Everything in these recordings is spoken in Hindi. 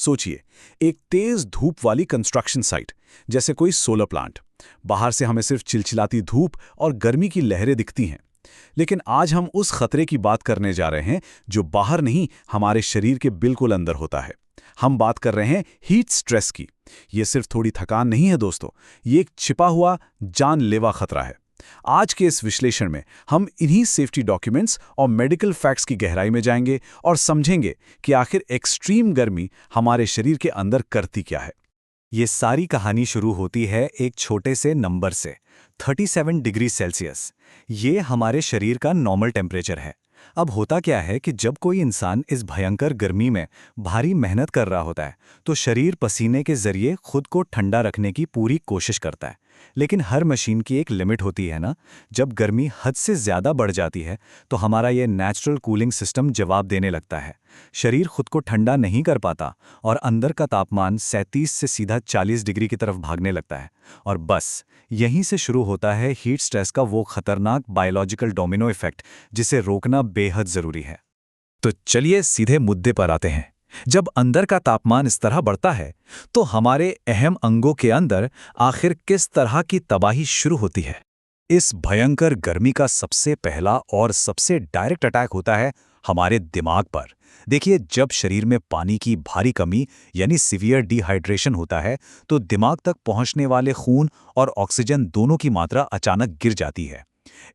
सोचिए, एक तेज धूप वाली कंस्ट्रक्शन साइट, जैसे कोई सोलर प्लांट। बाहर से हमें सिर्फ चिलचिलाती धूप और गर्मी की लहरें दिखती हैं। लेकिन आज हम उस खतरे की बात करने जा रहे हैं जो बाहर नहीं, हमारे शरीर के बिल्कुल अंदर होता है। हम बात कर रहे हैं हीट स्ट्रेस की। ये सिर्फ थोड़ी थकान नहीं है दोस्तों, ये एक छिपा हुआ जानलेवा खतरा है। आज के इस विश्लेषण में हम इन्हीं सेफ्टी डॉक्यूमेंट्स और मेडिकल फैक्ट्स की गहराई में जाएंगे और समझेंगे कि आखिर एक्सट्रीम गर्मी हमारे शरीर के अंदर करती क्या है। ये सारी कहानी शुरू होती है एक छोटे से नंबर से, 37 डिग्री सेल्सियस। ये हमारे शरीर का नॉर्मल टेम्परेचर है। अब होता क्या है कि जब कोई इंसान इस भयंकर गर्मी में भारी मेहनत कर रहा होता है तो शरीर पसीने के जरिए खुद को ठंडा रखने की पूरी कोशिश करता है। लेकिन हर मशीन की एक लिमिट होती है ना। जब गर्मी हद से ज़्यादा बढ़ जाती है तो हमारा ये नेचुरल कूलिंग सिस्टम जवाब देने लगता है। शरीर खुद को ठंडा नहीं कर पाता और अंदर का तापमान 37 से सीधा 40 डिग्री की तरफ भागने लगता है। और बस यहीं से शुरू होता है हीट स्ट्रेस का वो खतरनाक बायोलॉजिकल डोमिनो इफेक्ट जिसे रोकना बेहद ज़रूरी है। तो चलिए सीधे मुद्दे पर आते हैं। जब अंदर का तापमान इस तरह बढ़ता है तो हमारे अहम अंगों के अंदर आखिर किस तरह की तबाही शुरू होती है। इस भयंकर गर्मी का सबसे पहला और सबसे डायरेक्ट अटैक होता है हमारे दिमाग पर। देखिए, जब शरीर में पानी की भारी कमी यानी सीवियर डिहाइड्रेशन होता है तो दिमाग तक पहुंचने वाले खून और ऑक्सीजन दोनों की मात्रा अचानक गिर जाती है।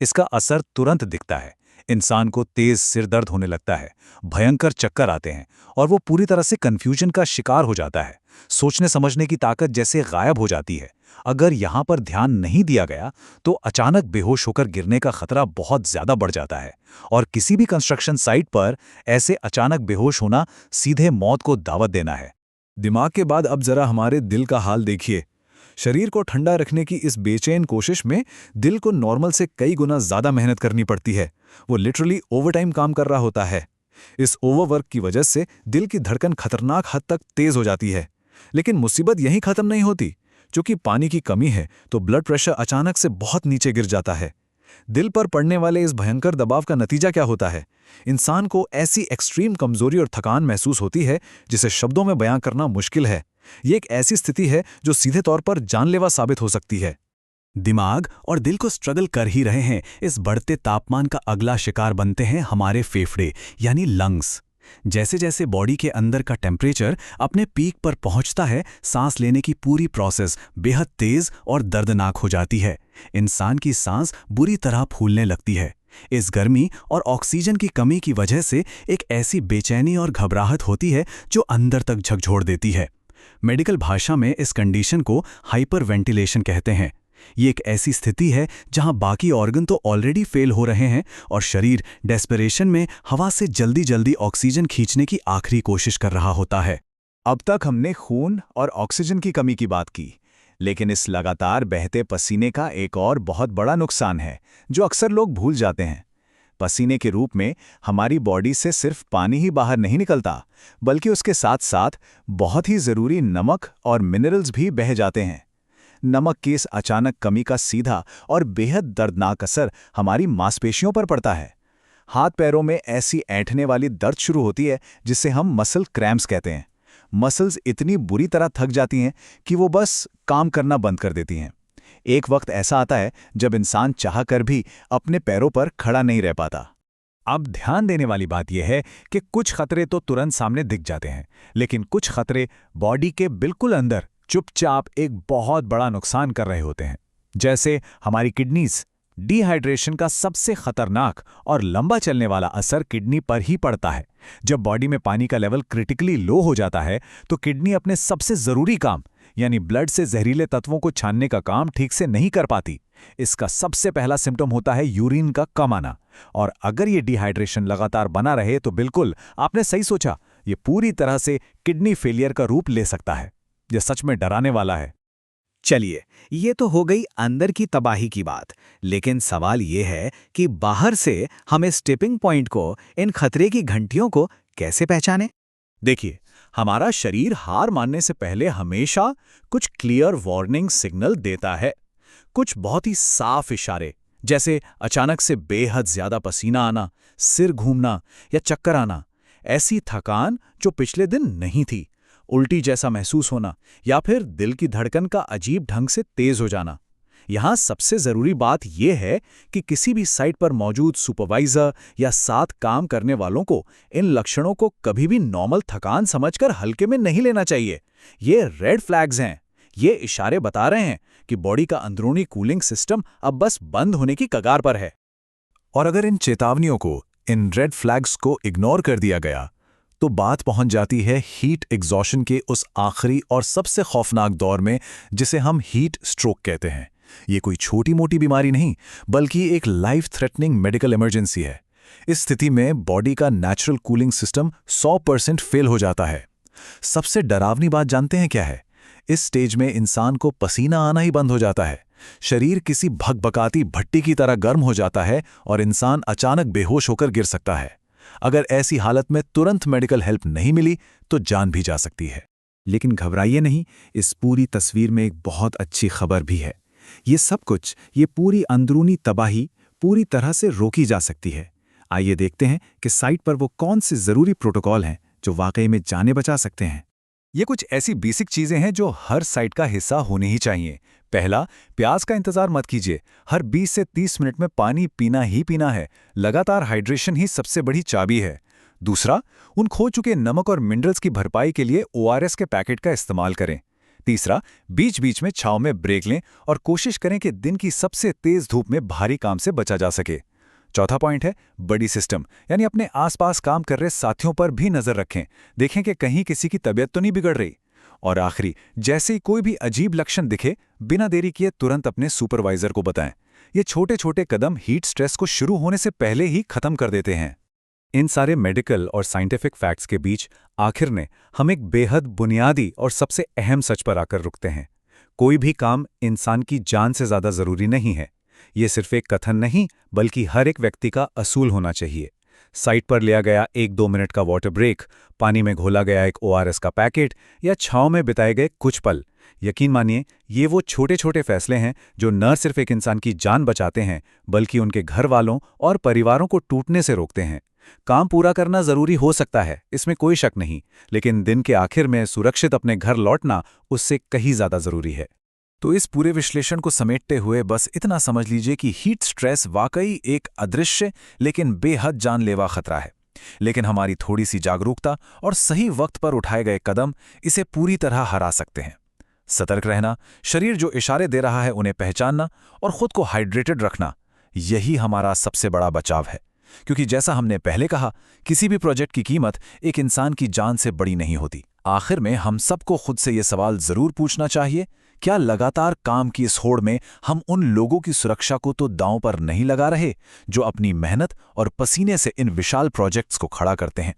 इसका असर तुरंत दिखता है। इंसान को तेज सिर दर्द होने लगता है, भयंकर चक्कर आते हैं और वो पूरी तरह से कंफ्यूजन का शिकार हो जाता है। सोचने समझने की ताकत जैसे गायब हो जाती है। अगर यहाँ पर ध्यान नहीं दिया गया तो अचानक बेहोश होकर गिरने का खतरा बहुत ज्यादा बढ़ जाता है। और किसी भी कंस्ट्रक्शन साइट पर ऐसे अचानक बेहोश होना सीधे मौत को दावत देना है। दिमाग के बाद अब जरा हमारे दिल का हाल देखिए। शरीर को ठंडा रखने की इस बेचैन कोशिश में दिल को नॉर्मल से कई गुना ज्यादा मेहनत करनी पड़ती है। वो लिटरली ओवरटाइम काम कर रहा होता है। इस ओवरवर्क की वजह से दिल की धड़कन खतरनाक हद तक तेज हो जाती है। लेकिन मुसीबत यहीं खत्म नहीं होती। चूंकि पानी की कमी है तो ब्लड प्रेशर अचानक से बहुत नीचे गिर जाता है। दिल पर पड़ने वाले इस भयंकर दबाव का नतीजा क्या होता है? इंसान को ऐसी एक्सट्रीम कमजोरी और थकान महसूस होती है जिसे शब्दों में बयां करना मुश्किल है। ये एक ऐसी स्थिति है जो सीधे तौर पर जानलेवा साबित हो सकती है। दिमाग और दिल को स्ट्रगल कर ही रहे हैं। इस बढ़ते तापमान का अगला शिकार बनते हैं हमारे फेफड़े यानी लंग्स। जैसे जैसे बॉडी के अंदर का टेम्परेचर अपने पीक पर पहुंचता है, सांस लेने की पूरी प्रोसेस बेहद तेज और दर्दनाक हो जाती है। इंसान की सांस बुरी तरह फूलने लगती है। इस गर्मी और ऑक्सीजन की कमी की वजह से एक ऐसी बेचैनी और घबराहट होती है जो अंदर तक झकझोर देती है। मेडिकल भाषा में इस कंडीशन को हाइपरवेंटिलेशन कहते हैं। ये एक ऐसी स्थिति है जहां बाकी ऑर्गन तो ऑलरेडी फेल हो रहे हैं और शरीर डेस्परेशन में हवा से जल्दी जल्दी ऑक्सीजन खींचने की आखिरी कोशिश कर रहा होता है। अब तक हमने खून और ऑक्सीजन की कमी की बात की, लेकिन इस लगातार बहते पसीने का एक और बहुत बड़ा नुकसान है जो अक्सर लोग भूल जाते हैं। पसीने के रूप में हमारी बॉडी से सिर्फ पानी ही बाहर नहीं निकलता, बल्कि उसके साथ साथ बहुत ही ज़रूरी नमक और मिनरल्स भी बह जाते हैं। नमक की इस अचानक कमी का सीधा और बेहद दर्दनाक असर हमारी मांसपेशियों पर पड़ता है। हाथ पैरों में ऐसी ऐंठने वाली दर्द शुरू होती है जिसे हम मसल क्रैम्प्स कहते हैं। मसल्स इतनी बुरी तरह थक जाती हैं कि वो बस काम करना बंद कर देती हैं। एक वक्त ऐसा आता है जब इंसान चाह कर भी अपने पैरों पर खड़ा नहीं रह पाता। अब ध्यान देने वाली बात यह है कि कुछ खतरे तो तुरंत सामने दिख जाते हैं, लेकिन कुछ खतरे बॉडी के बिल्कुल अंदर चुपचाप एक बहुत बड़ा नुकसान कर रहे होते हैं। जैसे हमारी किडनीज। डिहाइड्रेशन का सबसे खतरनाक और लंबा चलने वाला असर किडनी पर ही पड़ता है। जब बॉडी में पानी का लेवल क्रिटिकली लो हो जाता है तो किडनी अपने सबसे जरूरी काम यानी ब्लड से जहरीले तत्वों को छानने का काम ठीक से नहीं कर पाती। इसका सबसे पहला सिम्टम होता है यूरिन का कम आना। और अगर ये डिहाइड्रेशन लगातार बना रहे तो बिल्कुल आपने सही सोचा, ये पूरी तरह से किडनी फेलियर का रूप ले सकता है। यह सच में डराने वाला है। चलिए, ये तो हो गई अंदर की तबाही की बात, लेकिन सवाल ये है कि बाहर से हम इस टिपिंग पॉइंट को, इन खतरे की घंटियों को कैसे पहचानें? देखिए, हमारा शरीर हार मानने से पहले हमेशा कुछ क्लियर वार्निंग सिग्नल देता है। कुछ बहुत ही साफ इशारे, जैसे अचानक से बेहद ज्यादा पसीना आना, सिर घूमना या चक्कर आना, ऐसी थकान जो पिछले दिन नहीं थी, उल्टी जैसा महसूस होना या फिर दिल की धड़कन का अजीब ढंग से तेज हो जाना। यहाँ सबसे ज़रूरी बात यह है कि किसी भी साइट पर मौजूद सुपरवाइज़र या साथ काम करने वालों को इन लक्षणों को कभी भी नॉर्मल थकान समझकर हल्के में नहीं लेना चाहिए। ये रेड फ्लैग्स हैं। ये इशारे बता रहे हैं कि बॉडी का अंदरूनी कूलिंग सिस्टम अब बस बंद होने की कगार पर है। और अगर इन चेतावनियों को, इन रेड फ्लैग्स को इग्नोर कर दिया गया तो बात पहुंच जाती है हीट एग्जॉशन के उस आखिरी और सबसे खौफनाक दौर में, जिसे हम हीट स्ट्रोक कहते हैं। ये कोई छोटी मोटी बीमारी नहीं, बल्कि एक लाइफ थ्रेटनिंग मेडिकल इमरजेंसी है। इस स्थिति में बॉडी का नेचुरल कूलिंग सिस्टम 100% फेल हो जाता है। सबसे डरावनी बात जानते हैं क्या है? इस स्टेज में इंसान को पसीना आना ही बंद हो जाता है। शरीर किसी भकभकाती भट्टी की तरह गर्म हो जाता है और इंसान अचानक बेहोश होकर गिर सकता है। अगर ऐसी हालत में तुरंत मेडिकल हेल्प नहीं मिली तो जान भी जा सकती है। लेकिन घबराइए नहीं, इस पूरी तस्वीर में एक बहुत अच्छी खबर भी है। ये सब कुछ, ये पूरी अंदरूनी तबाही पूरी तरह से रोकी जा सकती है। आइए देखते हैं कि साइट पर वो कौन से ज़रूरी प्रोटोकॉल हैं जो वाकई में जानें बचा सकते हैं। ये कुछ ऐसी बेसिक चीजें हैं जो हर साइट का हिस्सा होनी ही चाहिए। पहला, प्यास का इंतजार मत कीजिए। हर 20 से 30 मिनट में पानी पीना ही पीना है। लगातार हाइड्रेशन ही सबसे बड़ी चाबी है। दूसरा, उन खो चुके नमक और मिनरल्स की भरपाई के लिए ORS के पैकेट का इस्तेमाल करें। तीसरा, बीच बीच में छांव में ब्रेक लें और कोशिश करें कि दिन की सबसे तेज धूप में भारी काम से बचा जा सके। चौथा पॉइंट है बड़ी सिस्टम, यानी अपने आसपास काम कर रहे साथियों पर भी नजर रखें। देखें कि कहीं किसी की तबीयत तो नहीं बिगड़ रही। और आखिरी, जैसे ही कोई भी अजीब लक्षण दिखे, बिना देरी किए तुरंत अपने सुपरवाइजर को बताएं। ये छोटे छोटे कदम हीट स्ट्रेस को शुरू होने से पहले ही खत्म कर देते हैं। इन सारे मेडिकल और साइंटिफिक फैक्ट्स के बीच आखिर ने हम एक बेहद बुनियादी और सबसे अहम सच पर आकर रुकते हैं। कोई भी काम इंसान की जान से ज्यादा जरूरी नहीं है। ये सिर्फ एक कथन नहीं, बल्कि हर एक व्यक्ति का असूल होना चाहिए। साइट पर लिया गया 1-2 मिनट का वाटर ब्रेक, पानी में घोला गया एक ORS का पैकेट या छांव में बिताए गए कुछ पल, यकीन मानिए ये वो छोटे छोटे फैसले हैं जो न सिर्फ एक इंसान की जान बचाते हैं, बल्कि उनके घर वालों और परिवारों को टूटने से रोकते हैं। काम पूरा करना जरूरी हो सकता है, इसमें कोई शक नहीं, लेकिन दिन के आखिर में सुरक्षित अपने घर लौटना उससे कहीं ज्यादा जरूरी है। तो इस पूरे विश्लेषण को समेटते हुए बस इतना समझ लीजिए कि हीट स्ट्रेस वाकई एक अदृश्य लेकिन बेहद जानलेवा खतरा है। लेकिन हमारी थोड़ी सी जागरूकता और सही वक्त पर उठाए गए कदम इसे पूरी तरह हरा सकते हैं। सतर्क रहना, शरीर जो इशारे दे रहा है उन्हें पहचानना और खुद को हाइड्रेटेड रखना, यही हमारा सबसे बड़ा बचाव है। क्योंकि जैसा हमने पहले कहा, किसी भी प्रोजेक्ट की कीमत एक इंसान की जान से बड़ी नहीं होती। आखिर में हम सबको खुद से ये सवाल जरूर पूछना चाहिए, क्या लगातार काम की इस होड़ में हम उन लोगों की सुरक्षा को तो दांव पर नहीं लगा रहे जो अपनी मेहनत और पसीने से इन विशाल प्रोजेक्ट्स को खड़ा करते हैं।